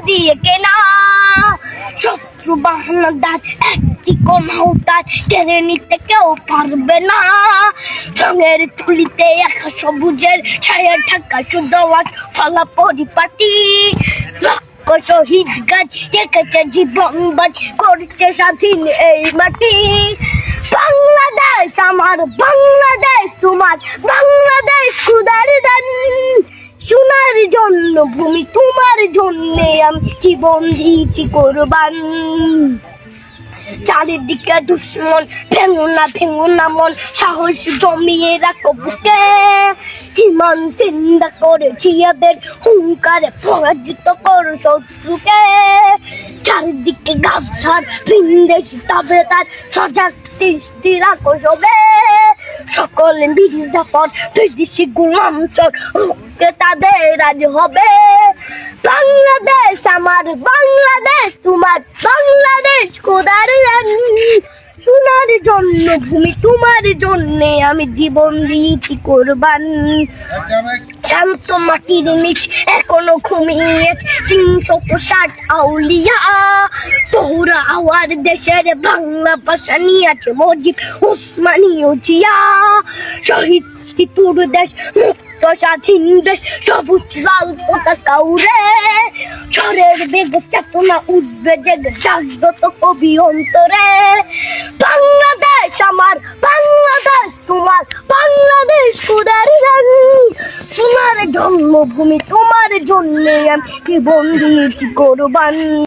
দিয়ে কেনা। শত্রু বাহানাদার একটি কোনাও তার কেড়ে নিতে কেউ পারবে না। রঙের তুলিতে একা সবুজের ছায়া ঢাকা সুদলাস ফলা পরিপাটি। শহীদ গাছ রেখেছে জীবন বাজ করছে স্বাধীন এই মাটি। বাংলাদেশ আমার, বাংলাদেশ তোমার, বাংলাদেশ খুদার দান। সোনার জন্য ভূমি তোমার জন্যে আমি জীবন দিয়েছি কোরবান। চারিদিকে দুশ্মন, ভেঙো না মন, সাহস জমিয়ে রাখো বুকে। হিমান চিন্তা করেছি এদের হুঙ্কারে পরাজিত করো শত্রুকে। চারিদিকে গাছার ভিনদেশ তবে তার সজাগ দৃষ্টি রাখো সবে। সকল মির্জাফর বিদেশি গোলাম চোর রুখতে তাদের আজ হবে। বাংলাদেশ আমার, বাংলাদেশ তোমার, বাংলাদেশ খোদার দান। সোনার জন্য ভূমি তোমার জন্যে আমি জীবন দিয়েছি কোরবান। শান্ত মাটির নিচ এখনো ঘুমিয়ে 360 আউলিয়া। তোরা আওয়ার দেশের বাংলা ভাষা নিয়ে আছে মজিব ওসমানী ও জিয়া। শহীদ তোর দেশ মুক্ত স্বাধীন দেশ, সবুজ লাল পতাকা উড়ে। ঝড়ের বেগে চেতনা উঠবে জেগে জাগ্রত কবি অন্তরে। বাংলাদেশ আমার, বাংলাদেশ তোমার, বাংলাদেশ খোদার দান। সোনার জন্মভূমি তোমার জন্যে আমি জীবন দিয়েছি কোরবান।